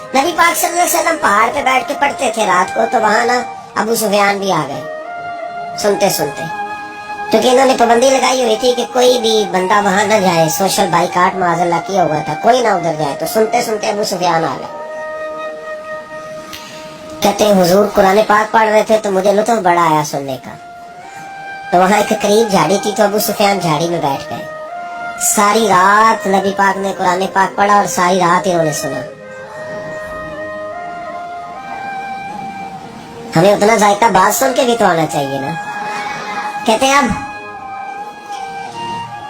नबी पाक सल्लल्लाहु अलैहि वसल्लम पहाड़ पे बैठ के पढ़ते थे रात को, तो वहां ना अबू सुफियान भी आ गए सुनते सुनते, क्योंकि इन्होंने पाबंदी लगाई हुई थी कि कोई भी बंदा वहां न जाए, सोशल बाइकाट माज़अल्लाह किया हुआ था, कोई ना उधर जाए। तो सुनते सुनते अबू सुफियान आ गए। कहते हैं हुजूर कुरान पाक पढ़ रहे थे तो मुझे लुत्फ बड़ा आया सुनने का। तो वहां एक करीब झाड़ी थी, तो अबू सुफियान झाड़ी में बैठ गए। सारी रात नबी पाक ने कुरान पाक पढ़ा और सारी रात इन्होंने सुना। हमें उतना जायका बात सुन के भी तो आना चाहिए ना। कहते हैं अब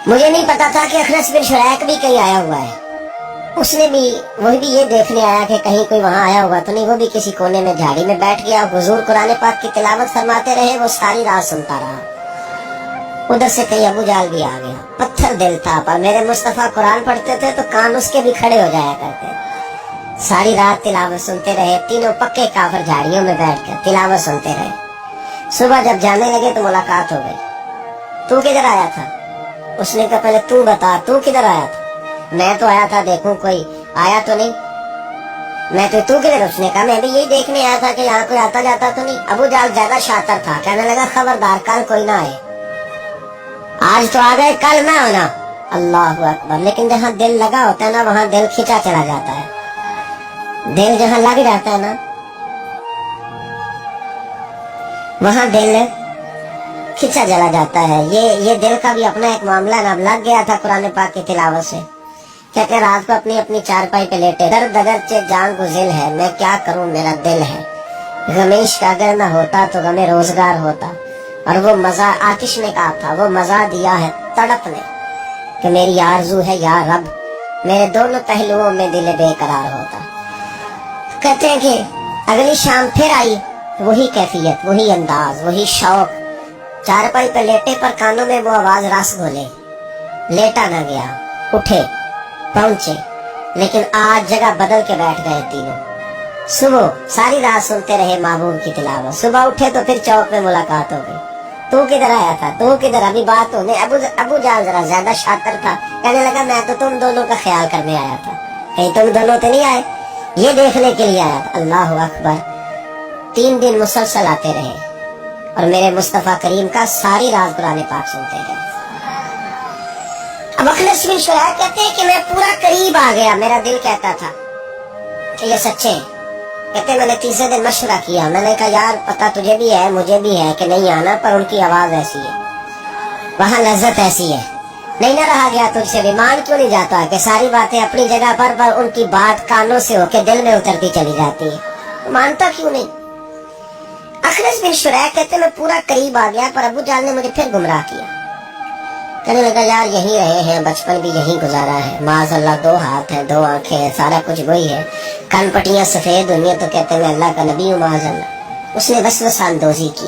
मुझे नहीं पता था कि अखनस बिन शुरैक भी कहीं आया हुआ है। उसने भी वही भी ये देखने आया कि कहीं कोई वहां आया हुआ तो नहीं। वो भी किसी कोने में झाड़ी में बैठ गया। हुजूर कुरान पाक की तिलावत फरमाते रहे, वो सारी रात सुनता रहा। उधर से कहीं अबू जाल भी आ गया। पत्थर दिल था, पर मेरे मुस्तफा कुरान पढ़ते थे तो कान उसके भी खड़े हो जाया करते। सारी रात तिलावत सुनते रहे। तीनों पक्के काफिर झाड़ियों में बैठकर तिलावत सुनते रहे। सुबह जब जाने लगे तो मुलाकात हो गई। तू किधर आया था? उसने कहा पहले तू बता, तू किधर आया था? मैं तो आया था देखूं कोई आया तो नहीं। मैं तो तू किधर? उसने कहा मैं भी यही देखने आया था कि यहाँ कोई आता जाता तो नहीं। अबू जाल ज्यादा शातिर था, कहने लगा खबरदार कल कोई ना आए। आज तो आ गए, कल ना आना। अल्लाह अकबर। लेकिन जहाँ दिल लगा होता है ना, वहाँ दिल खिंचा चला जाता है। दिल जहाँ लग जाता है ना, वहाँ दिल खिंचा चला जाता है। ये दिल का भी अपना एक मामला ना लग गया था कुरान पाक की तिलावत से। कहते रात को अपनी अपनी चारपाई पे लेटे, दर्द अगरचे जान गुजिल है, मैं क्या करूं मेरा दिल है। गमे इश्क अगर न होता तो गमे रोजगार होता। और वो मजा आतिश ने कहा था, वो मजा दिया है तड़प ने कि मेरी आरजू है या रब, मेरे दोनों पहलुओं में दिल बेकरार होता। कहते हैं कि अगली शाम फिर आई वही कैफियत, वही अंदाज, वही शौक। चारपाई पे लेटे पर कानों में वो आवाज रस घोले। लेटा न गया, उठे पहुंचे, लेकिन आज जगह बदल के बैठ गए तीनों। सुबह सारी रात सुनते रहे महबूब की तिलावत। सुबह उठे तो फिर चौक में मुलाकात हो गई। तू किधर आया था? तू किधर? अभी बात होने। अबू जाल जरा ज्यादा शातिर था, कहने लगा मैं तो तुम दोनों का ख्याल करने आया था। कहीं तुम दोनों तो नहीं आए? ये देखने के लिए आया था। अल्लाह अकबर। 3 दिन मुसलसल आते रहे और मेरे मुस्तफा करीम का सारी रात कुरान पाक सुनते रहे। अब अखनस बिन शुरैक कहते हैं कि मैं पूरा करीब आ गया। मेरा दिल कहता था कि ये सच्चे। कहते मैंने तीसरे दिन मशवरा किया। मैंने कहा यार पता तुझे भी है मुझे भी है कि नहीं आना, पर उनकी आवाज ऐसी है, वहाँ लज्जत ऐसी है, नहीं ना रहा गया तुझसे भी। मान क्यों नहीं जाता कि सारी बातें अपनी जगह पर उनकी बात कानों से होके दिल में उतरती चली जाती है। मानता क्यों नहीं? अखनस बिन शुरैक कहते मैं पूरा करीब आ गया, पर अबू जाल ने मुझे फिर गुमराह किया। कहने लगा यार यहीं रहे हैं, बचपन भी यहीं गुजारा है, माज़अल्लाह 2 हाथ है 2 आंखें हैं, सारा कुछ वही है, कान पट्टियां सफेद हुई हैं, तो कहते मैं अल्लाह का नबी हूँ माज़अल्लाह। उसने वसवसा अंदोज़ी की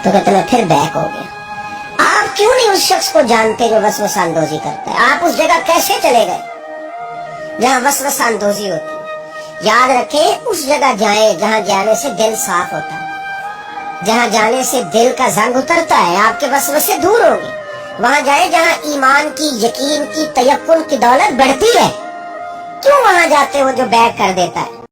तो कहते मैं फिर बैक हो गया। आप क्यों नहीं उस शख्स को जानते जो वसवसा अंदोज़ी करता है? आप उस जगह कैसे चले गए जहाँ वसवसा अंदोज़ी होती है? याद रखें उस जगह जाएं जहाँ जाने से दिल साफ होता है, जहाँ जाने से दिल का जंग उतरता है, आपके वसवसे दूर होंगे। वहां जाए जहाँ ईमान की, यकीन की, तयक्कुन की दौलत बढ़ती है। क्यों वहां जाते हो जो बैक कर देता है?